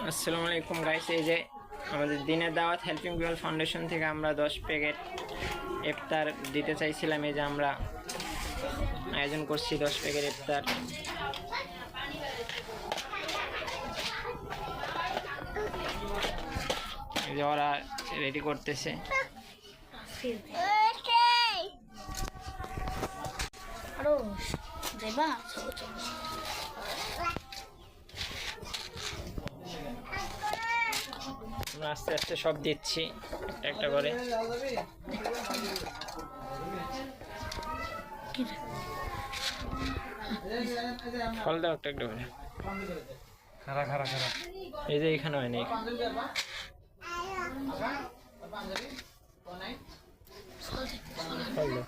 আসসালামু আলাইকুম গাইস, এই যে আমাদের দিনের দাওয়াত হেল্পিং পিপল ফাউন্ডেশন থেকে আমরা 10 প্যাকেট ইফতার দিতে চাইছিলাম। এই যে আমরা আয়োজন করছি 10 প্যাকেট ইফতার। এই যে ওরা রেডি করতেছে। আমরা আস্তে আস্তে সব দিচ্ছি একটা একটা করে। ফল দাও একটা একটা করে। খারা খারা খারা। এই যে এখানে হয় না। ফল দাও।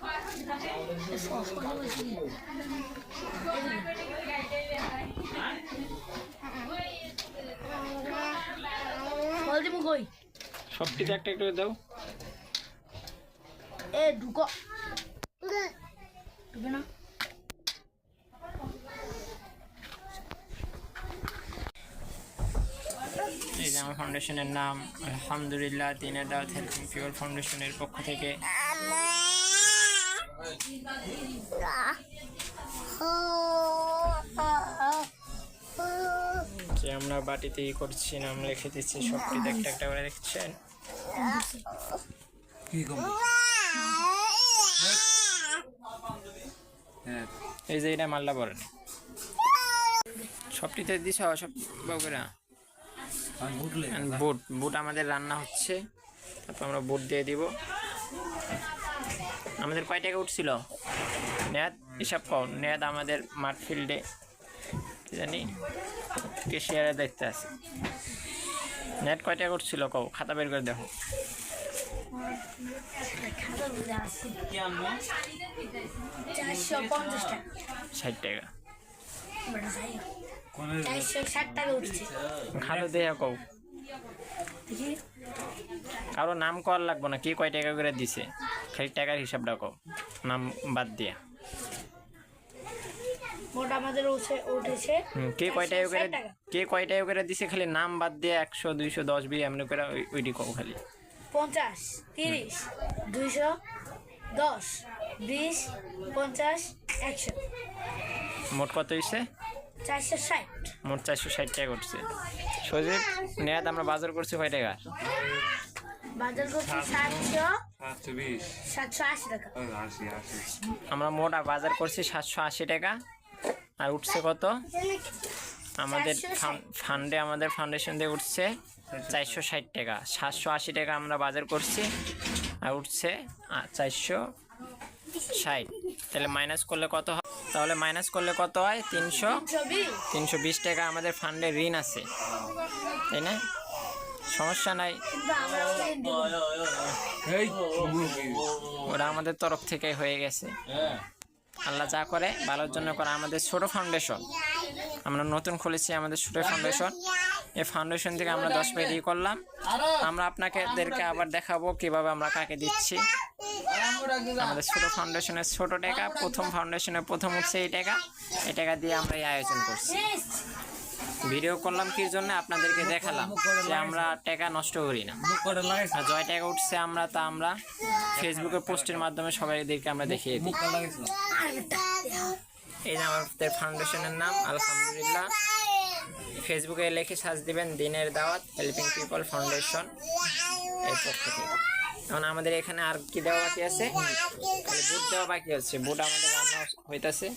সবটিতে একটা একটা করে দাও। ঢুকো ঢুকে না। এই যে আমার ফাউন্ডেশনের নাম আলহামদুলিল্লাহ দিনের দাওয়াত হেল্পিং পিপল ফাউন্ডেশনের পক্ষ থেকে। যে আমরা বাটিতেই করছি, নাম লিখে দিচ্ছি সবটিতে একটা একটা করে। দেখছেন এই যে এটা মাল্লা পড়েন সবটিতে দিছ সব বাবুরা। বুট বুট আমাদের রান্না হচ্ছে, তারপর আমরা বুট দিয়ে দিব। আমাদের কয় টাকা উঠছিল নেয়াদ হিসাব কর। নেয়াদ আমাদের মাঠ ফিল্ডে জানি কেশিয়ারে দেখতে আছে। নেট কয় টাকা উঠছিল কও, খাতা বের করে দেখো। 60 টাকা। খাতা দেয়া কও। কারো নাম কর লাগবো না, কে কয় টাকা করে দিছে, খালি টাকার হিসাবটা কও, নাম বাদ দিয়া। কে কয় টাকা করে দিছে খালি নাম বাদ দিয়ে 100 200 10 20 এমনি করে ওইটি কও খালি। 50 30 200 10 20 50 100 মোট কত হইছে? 460। মোট 460 টাকা উঠছে। সজীব নেয়াদ আমরা বাজার করছি কয় টাকা? বাজার করছি 780 টাকা। আমরা মোট বাজার করছি 780 টাকা। আর উঠছে কত আমাদের ফান্ডে, আমাদের ফাউন্ডেশন দিয়ে উঠছে 460 টাকা। 780 টাকা আমরা বাজার করছি আর উঠছে 460। তাহলে মাইনাস করলে কত হয়? তাহলে মাইনাস করলে কত হয়? 320 টাকা আমাদের ফান্ডে ঋণ আছে, তাই না? সমস্যা নাই, ওরা আমাদের তরফ থেকে হয়ে গেছে। আল্লাহ যা করে ভালোর জন্য করে। আমাদের ছোট ফাউন্ডেশন, আমরা নতুন খুলেছি আমাদের ছোট ফাউন্ডেশন। এই ফাউন্ডেশন থেকে আমরা 10 প্যাকেট করলাম। আমরা আপনাদেরকে আবার দেখাবো কিভাবে আমরা কাকে দিচ্ছি। আমাদের ছোট ফাউন্ডেশনের ছোট টাকা, প্রথম ফাউন্ডেশনের প্রথম উঠছে এই টাকা দিয়ে আমরা এই আয়োজন করছি। ভিডিও করলাম কি জন্য, আপনাদেরকে দেখালাম যে আমরা টাকা নষ্ট করি না। আর জয় টাকা উঠছে আমরা ফেসবুকে পোস্টের মাধ্যমে সবাইদেরকে আমরা দেখিয়ে দিই। এই যে আমাদের ফাউন্ডেশনের নাম আলহামদুলিল্লাহ। ফেসবুকে লিখে সার্চ দিবেন দিনের দাওয়াত হেল্পিং পিপল ফাউন্ডেশন এর পক্ষ থেকে। এখন আমাদের এখানে আর কি দেওয়া বাকি আছে? খালি বুট দেওয়া বাকি আছে। বুট আমাদের রান্না হইতেছে।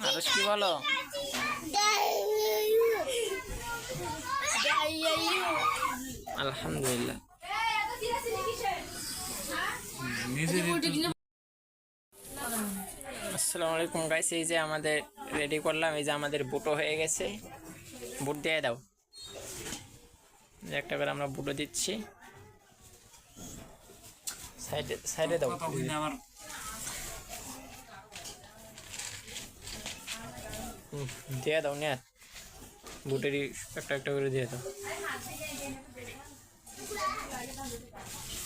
আরশ কি বলো? আলহামদুলিল্লাহ। আসসালামু আলাইকুম গাইস, এই যে আমাদের রেডি করলাম। এই যে আমাদের বুটও হয়ে গেছে। বুট দিয়ে দাও, একটা করে আমরা বুটও দিচ্ছি। সাইডে দাও। দিয়ে দাও নিয়ে, বুটেরই একটা একটা করে দিয়ে দাও।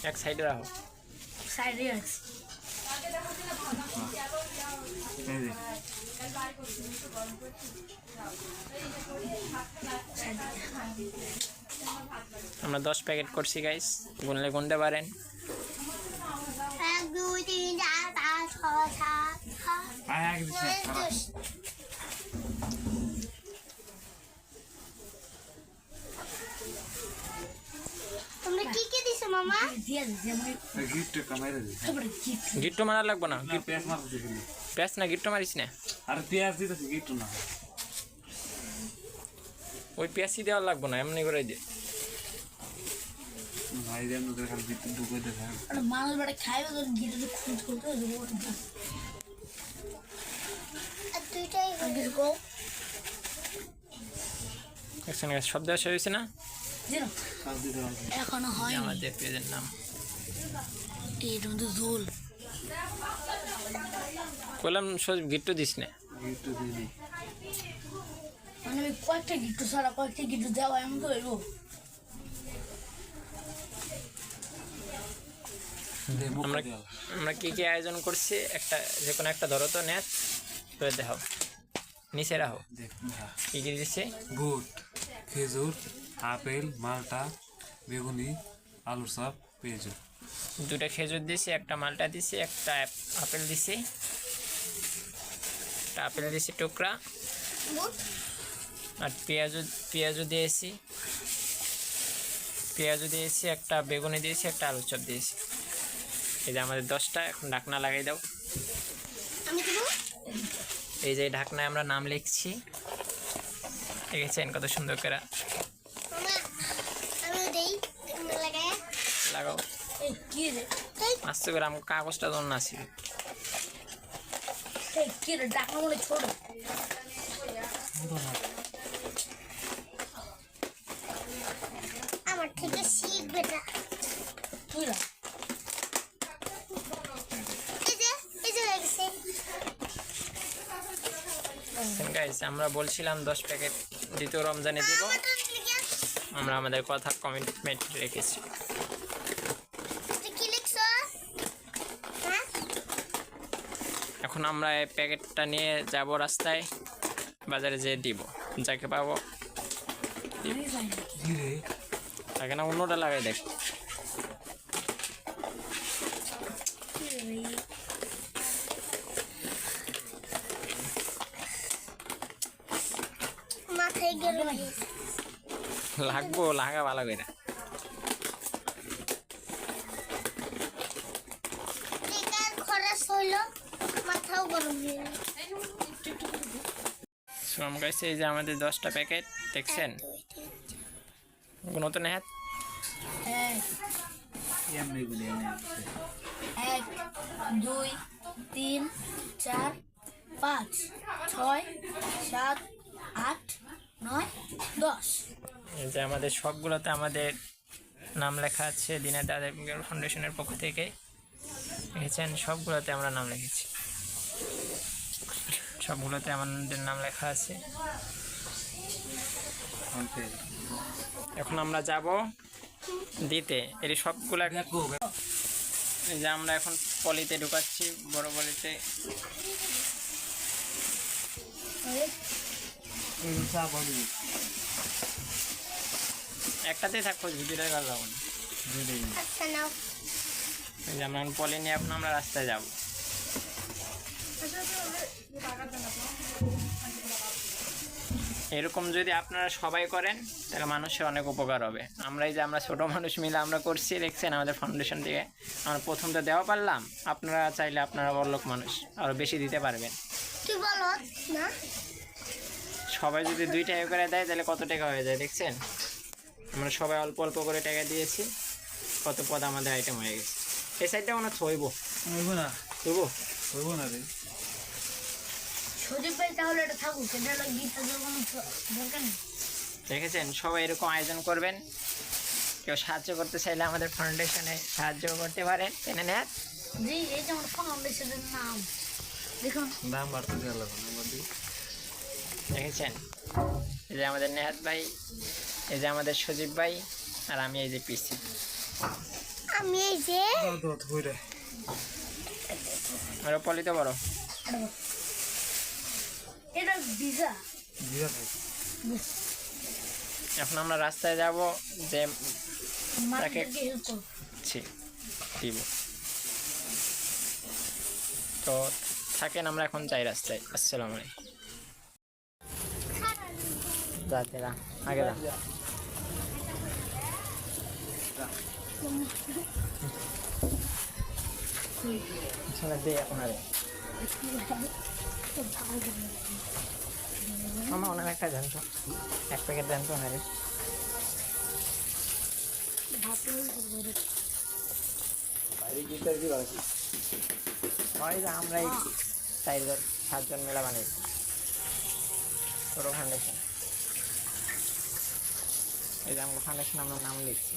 এক সাইডে রাখো। সাইডে আছে। এই যে আমরা 10 প্যাকেট করছি গাইস, গুনলে গুনতে পারেন। 1 2 3 4 5 6 7 এক দিছে 10 তোমরা কি কি দিছো মামা দিয়ে দে যেমন গিফট কামাইরে দিছে তারপরে গিফট গিট্টো মারা লাগবো না, পেঁয়াজ মারতে দিছিলি প্যাস না গিট্টো মারিস না, আর পেঁয়াজ দিতেছি গিফট না ওই পেঁয়াজই দেওয়ার লাগবো না, এমনি করে দে। ভাই দেন ওদের খালি গিফট ঢুকে দেয় আর মানুষ বাড়ি খাইবে তো গিফট খুঁজ করতে হবে ওটা আর দুইটাই আর কিছু কো দেখছেন গাইস, সব দেওয়া শেষ হয়েছে না? জানো কাজ দিতে হবে এখনো হয়নি আমাদের পেজের নাম এর মধ্যে ঝোল বললাম সব গিট্টো দিস না। গিফট দিই মানে আমি কয়েকটা গিফট ছাড়া কয়েকটা গিফট দেওয়া এমন তো হইব দে মুখ আমরা দেওয়া আমরা কি কি আয়োজন করছি, একটা যে কোনো একটা ধরো তো নেট করে দেখাও, নিচে রাখো দেখ কি কি দিচ্ছে। বুট খেজুর আপেল মালটা বেগুনি আলুর চপ পেঁয়াজ 2টা খেজুর দিছি, একটা মালটা দিছি, একটা আপেল দিছি, একটা আপেল দিছি টুকরা, আর পেঁয়াজও দিয়েছি, একটা বেগুনি দিয়েছি, একটা আলুর চপ দিয়েছি। এই যে আমাদের 10টা, এখন ঢাকনা লাগাই দাও। আমি দেব এই যে ঢাকনায় আমরা নাম লিখছি, দেখেছেন কত সুন্দর করে মামা আমি দেই লাগায় লাগাও। এই কি রে আস্তে করে আমার কাগজটা ধরুন আছে, এই কি রে ডাকা মনে ছোট আমার থেকে শিখবে না তুই না এই যে হয়ে গেছে গাইস আমরা বলছিলাম 10 প্যাকেট দ্বিতীয় রমজানে দিব, আমরা আমাদের কথা কমিটমেন্ট রেখেছি। তুই কি লিখছো হ্যাঁ এখন আমরা এই প্যাকেটটা নিয়ে যাব রাস্তায়, বাজারে যেয়ে দিব, যাকে পাবো কি রে তাকে না অন্যটা লাগাই দেখ। মাথায় গেল লাগবো, লাগা ভালো করে। টিকার খরচ হইলো মাথাও গরম হয়ে গেল শ্রম গাইছে এই যে আমাদের 10টা প্যাকেট দেখছেন, নতুন হাত এক এমনি গুলি এনে 1 2 3 4 5 6 7 8 9 10 এই যে আমাদের সবগুলোতে আমাদের নাম লেখা আছে দিনের দাদা ফাউন্ডেশনের পক্ষ থেকে, দেখেছেন সবগুলোতে আমরা নাম লিখেছি, সবগুলোতে আমাদের নাম লেখা আছে। এখন আমরা যাব দিতে, এর সবগুলা দেখো এই যে আমরা এখন পলিতে ঢুকাচ্ছি, বড় পলিতে। চা বাড়ি একটাতেই থাকবো, ভিডিওটা কাজ যাবো না। আচ্ছা নাও এই যে আমরা এখন পলি নিয়ে এখন আমরা রাস্তায় যাব। এরকম যদি আপনারা সবাই করেন তাহলে মানুষের অনেক উপকার হবে। আমরা এই যে আমরা ছোটো মানুষ মিলে আমরা করছি, দেখছেন আমাদের ফাউন্ডেশন থেকে আমরা প্রথমটা দেওয়া পারলাম, আপনারা চাইলে আপনারা বড়লোক মানুষ আরও বেশি দিতে পারবেন। তুই বলো না সবাই যদি 2 টাকা করে দেয় তাহলে কত টাকা হয়ে যায় দেখছেন, আমরা সবাই অল্প অল্প করে টাকা দিয়েছি, কত পদ আমাদের আইটেম হয়ে গেছে। এই সাইডটা মনে থইব হইব না থইব হইব না রে সজীব ভাই তাহলে এটা থাকুক, এটা হলো গিফট কোনো দরকার নেই। দেখেছেন সবাই এরকম আয়োজন করবেন, কেউ সাহায্য করতে চাইলে আমাদের ফাউন্ডেশনে সাহায্য করতে পারেন, এনে নেন। জি এই যে আমার ফাউন্ডেশনের নাম দেখুন, দাম বাড়তে দেওয়া লাগবে না বন্ধু দেখেছেন এই যে আমাদের নেহাত ভাই, এই যে আমাদের সজীব ভাই, আর আমি এই যে পিসি। আমি এই যে দাও দাও ধরে আরো পলিতে বড় এটা ভিজা জিরা থাকে এখন আমরা রাস্তায় যাব যে মাটিকে হেল্প করো দিব তো থাকেন আমরা এখন যাই রাস্তায় আসসালামু আলাইকুম যাতে না আগে যা চলে দে এখন আরে আমার অনেক একটা দেন তো এক প্যাকেট দেন তো আরে হয় যে আমরা এই 4-7 মেলা বানাই ছোটো ফাউন্ডেশন এই যে আমরা ফাউন্ডেশন আমরা নাম লিখছি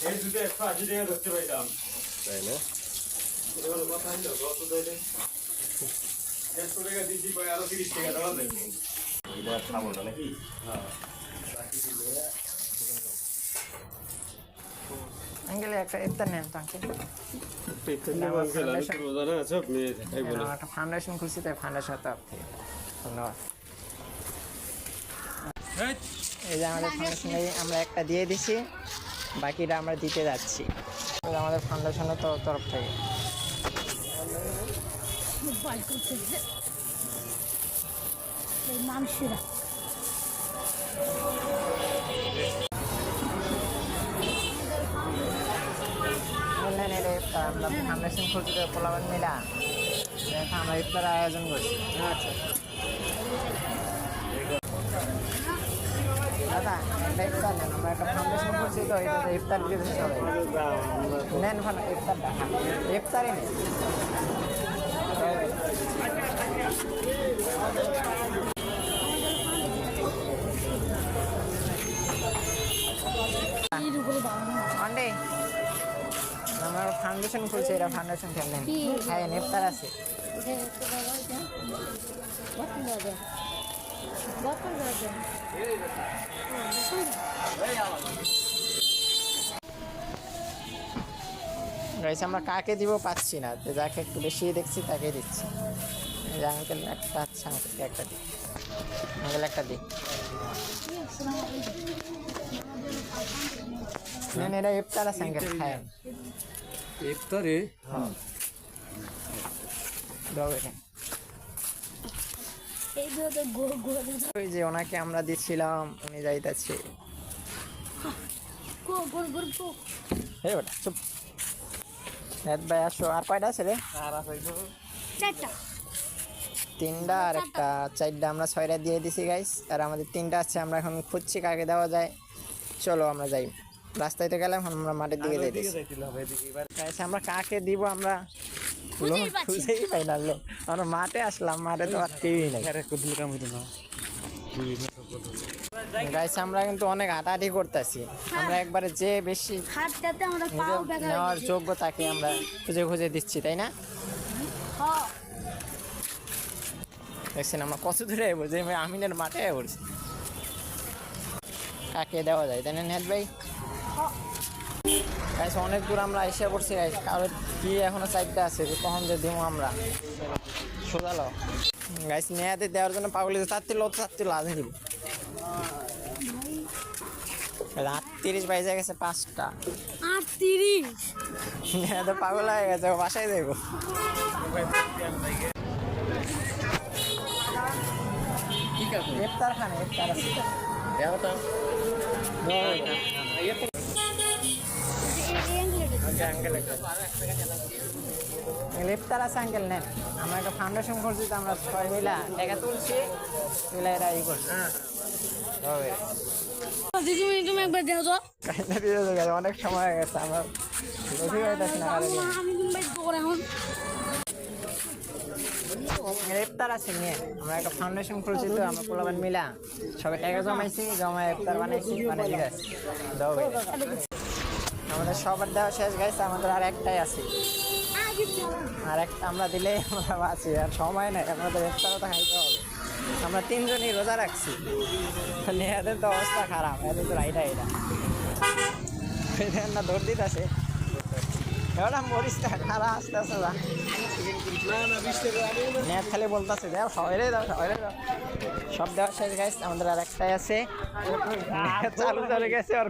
এই দুটো 180 টাকা ধরতে পাইতাম তাই না এটা হলো কথা হইলো কত দেয় 100 টাকা দিছি কই আরো 30 টাকা দেওয়া দেয় এটা খাবো না নাকি হ্যাঁ আঙ্কেলে একটা ইফতার নেন তো আঙ্কেল একটা ফাউন্ডেশন খুলছি তাই ফাউন্ডেশন তরফ থেকে ধন্যবাদ এই যে আমাদের ফাউন্ডেশনে আমরা একটা দিয়ে দিছি বাকিটা আমরা দিতে যাচ্ছি আমাদের ফাউন্ডেশনের তরফ থেকে মানুষেরা আমরা ফাউন্ডেশন খুলছি পোলাবান মিলা আমরা ইফতার আয়োজন করছি আচ্ছা দাদা একটা ইফতার নেন আমরা একটা ফাউন্ডেশন করছি তো এটাতে ইফতার দিতে সবাই নেন ইফতারটা ইফতারই নেই অন্ডে আমরা ফাউন্ডেশন খুলছি এটা ফাউন্ডেশন খেলেন হ্যাঁ ইফতার আছে আমরা কাকে দিব পাচ্ছি না যাকে একটু বেশি দেখছি তাকে দিচ্ছি আঙ্কেল একটা আচ্ছা আঙ্কেলকে একটা দিই আঙ্কেল একটা দিই না এটা ইফতার আছে আঙ্কেল খায় ইফতারে ওই যে ওনাকে আমরা দিচ্ছিলাম উনি যাইতেছে চুপ ভাই আসো আর কয়টা আছে রে তিনটা আর একটা চারটা আমরা 6টা দিয়ে দিছি গাইস আর আমাদের 3টা আছে আমরা এখন খুঁজছি কাকে দেওয়া যায় চলো আমরা যাই রাস্তায় তো গেলাম আমরা মাঠের দিকে যাইতেছি গাইস আমরা কাকে দিব আমরা খুঁজেই পাই না লোক আমরা মাঠে আসলাম মাঠে তো আর কেউই নাই গাইস আমরা কিন্তু অনেক হাঁটাহাঁটি করতেছি আমরা একবারে যে বেশি নেওয়ার যোগ্য তাকে আমরা খুঁজে খুঁজে দিচ্ছি তাই না দেখছেন আমরা কত দূরে বলছি আমিনের মাঠে বলছি কাকে দেওয়া যায় তাই না নেট ভাই গাইস অনেক দূর আমরা এসে পড়ছি গাইস কারো কি এখনো 4টা আছে কখন যে দিব আমরা সোজালো গাইস নেয়াতে দেওয়ার জন্য পাগল চারটি লাজ দিব রাত 30 বাইজে গেছে 5টা 38 নেয়াতে পাগল হয়ে গেছে বাসায় যাইব ঠিক আছে ইফতার খানে ইফতার আছে দেও তো ইফতার আছে আঙ্কেল নেন আমরা একটা ফাউন্ডেশন করছি তো আমরা 6 মিলা টাকা তুলছি তুলে এরা ই করছি তুমি একবার দেও তো অনেক সময় হয়ে গেছে আমার বেশি হইতেছে না ইফতার আছে নিয়ে আমরা একটা ফাউন্ডেশন খুলছি তো আমরা পোলাবান মিলা সবাই টাকা জমাইছি জমায় ইফতার বানাইছি বানিয়ে দিতে দাও আমাদের সবার দেওয়া শেষ গাইছে আমাদের আর একটাই আছে আর একটা আমরা দিলে আমরা বাঁচি, আর সময় নেই, আমাদের ইফতারও তো খাইতে হবে। আমরা 3 জনই রোজা রাখছি, এদের তো অবস্থা খারাপ, এদের তো রাইটা এটা না দৌড় দিতে আছে। এবার মরিস না, খারাপ আস্তে আস্তে যা। নেট খালি বলতেছে দেও সবাই দাও, সবাই দাও, সব দেওয়া শেষ গাইস। আমাদের আর একটাই আছে, চালু চলে গেছে, ওর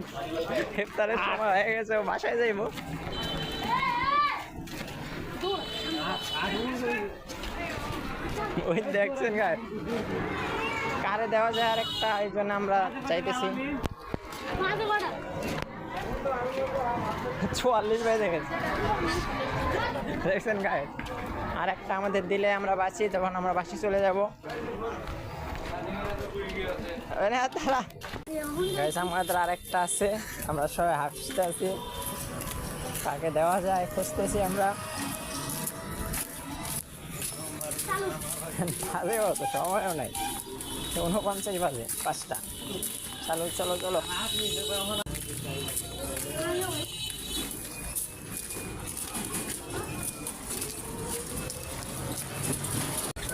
ইফতারের সময় হয়ে গেছে, ও বাসায় যাইবো। ওই দেখছেন গায়ে কারে দেওয়া যায় আর একটা, এই জন্য আমরা চাইতেছি। 44 বেজে গেছে দেখছেন গায়ে। আর একটা আমাদের দিলে আমরা বাঁচি, তখন আমরা বাসি চলে যাবো। আমাদের আর একটা আছে, আমরা সবাই হাসতে আছি, কাকে দেওয়া যায় খুঁজতেছি আমরা। বাজে কত, সময়ও নাই, 49 বাজে, 5টা। চলো চলো চলো।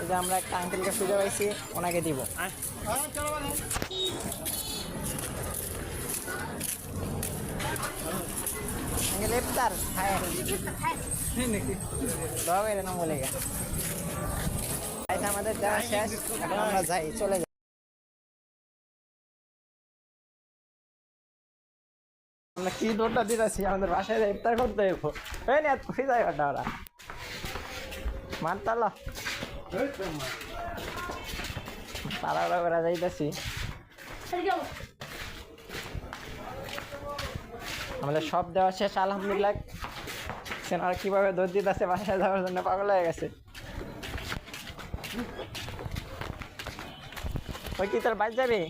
এই যে আমরা একটা আঙ্কেলকে খুঁজে পাইছি, ওনাকে দিব। আঙ্কেল ইফতার হ্যাঁ দাও এর নাম বলে গেছে। আমাদের দেওয়া শেষ, এখন আমরা যাই, চলে যাই। আমরা কি দৌড়টা দিতেছি, আমাদের বাসায় ইফতার করতে হইব। এই না তুই যাই ওটা ওরা মারতাল তারা ওরা যাইতেছি। আমাদের সব দেওয়া শেষ আলহামদুলিল্লাহ। সেনারা কিভাবে দৌড় দিতেছে বাসায় যাওয়ার জন্য, পাগল হয়ে গেছে। ওই কি তোর বাইক যাবি?